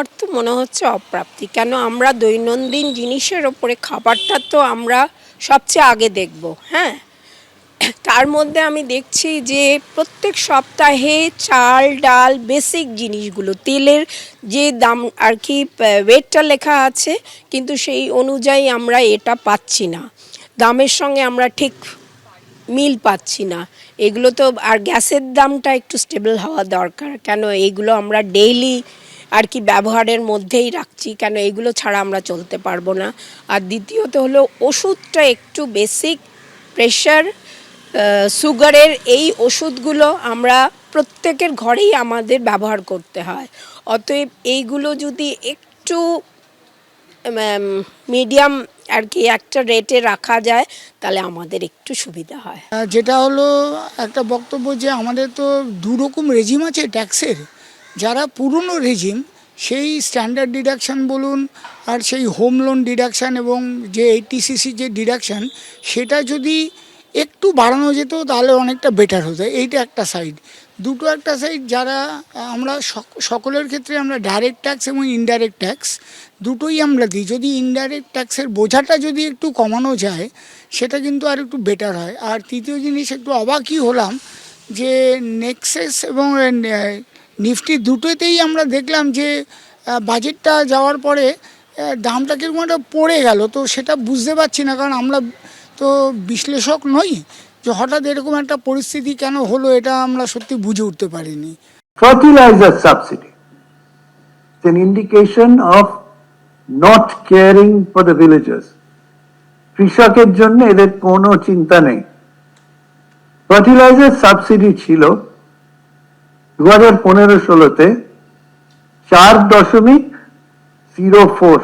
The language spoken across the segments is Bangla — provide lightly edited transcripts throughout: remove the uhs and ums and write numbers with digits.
আমার তো মনে হচ্ছে অপ্রাপ্তি। কেন আমরা দৈনন্দিন জিনিসের ওপরে খাবারটা তো আমরা সবচেয়ে আগে দেখব, হ্যাঁ। তার মধ্যে আমি দেখছি যে প্রত্যেক সপ্তাহে চাল ডাল বেসিক জিনিসগুলো, তেলের যে দাম আর কি ওয়েটটা লেখা আছে, কিন্তু সেই অনুযায়ী আমরা এটা পাচ্ছি না, দামের সঙ্গে আমরা ঠিক মিল পাচ্ছি না। এগুলো তো, আর গ্যাসের দামটা একটু স্টেবল হওয়া দরকার, কেন এইগুলো আমরা ডেইলি আর কি ব্যবহারের মধ্যেই রাখছি, কেন এগুলো ছাড়া আমরা চলতে পারবো না। আর দ্বিতীয়ত হলো ওষুধটা একটু বেসিক, প্রেশার, সুগারের এই ওষুধগুলো আমরা প্রত্যেকের ঘরেই আমাদের ব্যবহার করতে হয়। অতএব এইগুলো যদি একটু মিডিয়াম আর কি একটা রেটে রাখা যায় তাহলে আমাদের একটু সুবিধা হয়। যেটা হলো একটা বক্তব্য যে আমাদের তো দুরকম রেজিম আছে ট্যাক্সের। যারা পুরনো রেজিম, সেই স্ট্যান্ডার্ড ডিডাকশান বলুন আর সেই হোম লোন ডিডাকশান এবং যে 80cc যে ডিডাকশান, সেটা যদি একটু বাড়ানো যেত তাহলে অনেকটা বেটার হতো। এইটা একটা সাইড। দুটো একটা সাইড, যারা আমরা সকলের ক্ষেত্রে আমরা ডাইরেক্ট ট্যাক্স এবং ইনডাইরেক্ট ট্যাক্স দুটোই আমরা দিই। যদি ইনডাইরেক্ট ট্যাক্সের বোঝাটা যদি একটু কমানো যায় সেটা কিন্তু আর একটু বেটার হয়। আর তৃতীয় জিনিস, একটু অবাকই হলাম যে নেক্সেস এবং নিফটি দুটোতেই আমরা দেখলাম যে বাজেটটা যাওয়ার পরে দামটা কিরকম একটা পড়ে গেল। তো সেটা বুঝতে পারছি না, কারণ আমরা তো বিশ্লেষক নই, যে হঠাৎ এরকম একটা পরিস্থিতি কেন হলো এটা আমরা সত্যি বুঝে উঠতে পারিনি। Fertilizer subsidy is an indication of not caring for the villagers. কৃষকের জন্য এদের কোনো চিন্তা নেই। ফার্টিলাইজার সাবসিডি ছিল 2015-16-তে 4.04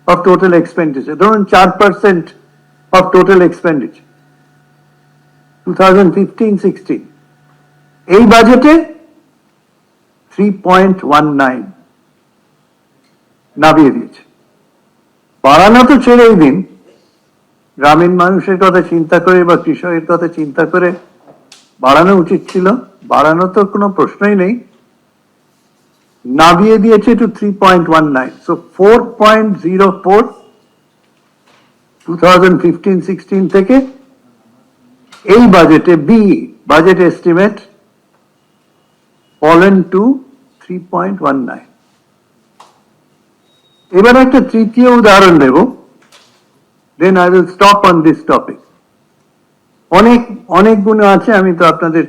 of total expenditure, ধরুন 4% of total expenditure 2015-16। এই বাজেটে 3.19 নামিয়ে দিয়েছে। বাড়ানো তো ছেড়েই দিন, গ্রামীণ মানুষের কথা চিন্তা করে বা কৃষকের কথা চিন্তা করে বাড়ানো উচিত ছিল, বাড়ানো তো কোনো প্রশ্নই নেই, নামিয়ে দিয়েছে টু 3.19। সো 4.04 2015-16 থেকে এই বাজেটে বাজেট এস্টিমেট fallen to 3.19। এবার একটা তৃতীয় উদাহরণ দেব, then I will stop on this topic। অনেক গুণ আছে, আমি তো আপনাদের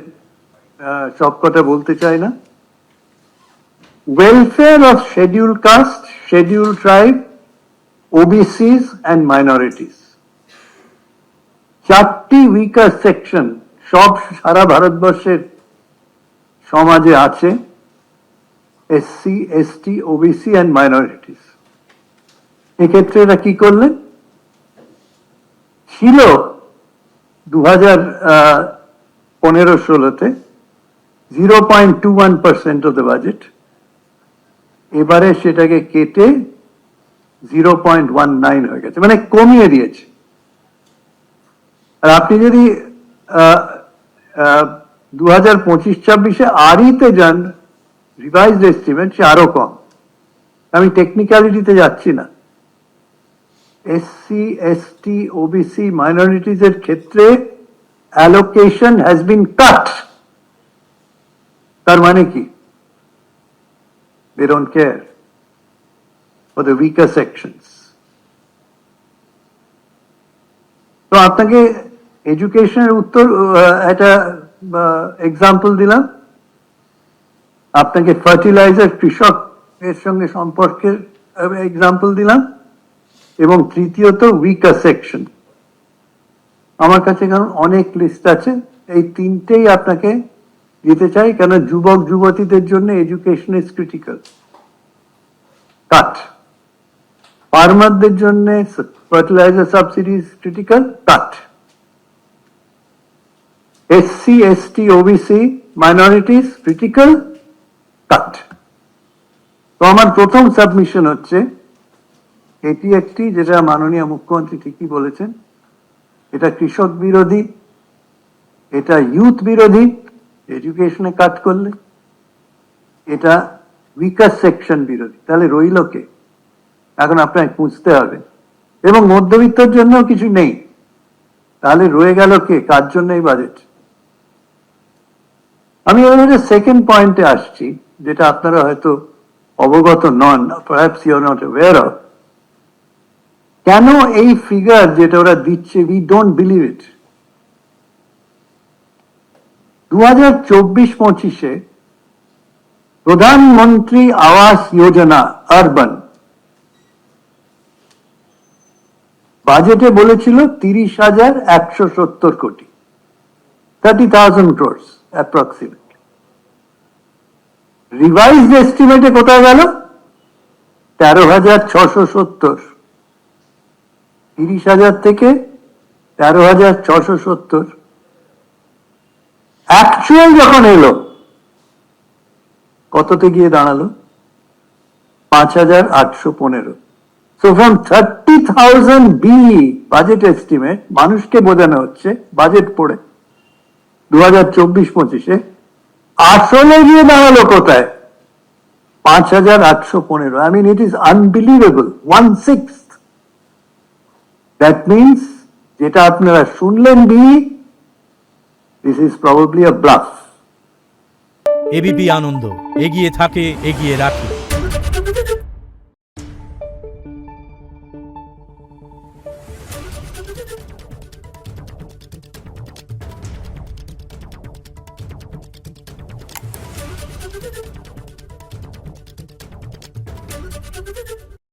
সব কথা বলতে চাই না। Welfare of scheduled caste, scheduled tribe, OBCs and minorities, 4টি উইকার সেকশন সব সারা ভারতবর্ষের সমাজে আছে, SC, ST, OBC and minorities. এক্ষেত্রে এরা কি করলেন? ছিল 2015-16-তে 0.21% অফ দ্য বাজেট, এবারে সেটাকে কেটে 0.19 হয়ে গেছে, মানে কমিয়ে দিয়েছে। আর আপনি যদি 2025-26-এ আরইতে যান, রিভাইজড এস্টিমেট, সে আরো কম। আমি টেকনিক্যালিটিতে যাচ্ছি না। এসসি, এসটি, ওবিসি, মাইনরিটিজ এর ক্ষেত্রে অ্যালোকেশন হ্যাজ বিন কাট। তার মানে কি? They don't care for the weaker sections. তো আপনাকে এডুকেশনের উত্তর একটা এক্সাম্পল দিলাম, আপনাকে ফার্টিলাইজার কৃষক এর সঙ্গে সম্পর্কের এক্সাম্পল দিলাম, এবং তৃতীয়ত উইকার সেকশন। আমার কাছে কারণ অনেক লিস্ট আছে, এই তিনটেই আপনাকে দিতে চাই, কেন যুবক যুবতীদের জন্য এডুকেশন ইজ ক্রিটিক্যাল। কাট। ফার্মারদের জন্য fertiliser subsidy is critical, cut. SC, ST, OBC, minorities critical, cut. তো আমার প্রথম সাবমিশন হচ্ছে, এটি একটি, যেটা মাননীয় মুখ্যমন্ত্রী ঠিকই বলেছেন, এটা কৃষক বিরোধী, এটা ইউথ বিরোধী, এডুকেশনে কাট করলে, এটা উইকার সেকশন বিরোধী, তাহলে রইল কে? এখন আপনাকে খুঁজতে হবে। এবং মধ্যবিত্তর জন্য কিছু নেই, তাহলে রয়ে গেল কে? কার জন্য এই বাজেট? আমি এবারে সেকেন্ড পয়েন্টে আসছি, যেটা আপনারা হয়তো অবগত নন, perhaps you are not aware of. কেন এই ফিগার যেটা ওরা দিচ্ছে, উই ডোন্ট বিলিভ ইট। 2024-25-এ প্রধানমন্ত্রী আবাস যোজনা আরবান বাজেটে বলেছিল 30,170 কোটি, 30,000 crores অ্যাপ্রক্সিমেটলি। রিভাইজড এস্টিমেটে কোথায় গেল? 13,670। 30,000 থেকে 13,670। অ্যাকচুয়াল যখন এলো কততে গিয়ে দাঁড়ালো? 5,815। সো ফ্রম 30,000 বাজেট এস্টিমেট মানুষকে বোঝানো হচ্ছে বাজেট পড়ে 2024-25-এ, আসলে গিয়ে দাঁড়ালো কোথায়? 5,815। I mean, it is unbelievable. 1/6. That means যেটা আপনারা শুনলেন this is probably a bluff. ABP Ananda, এগিয়ে থাকে, এগিয়ে রাখে।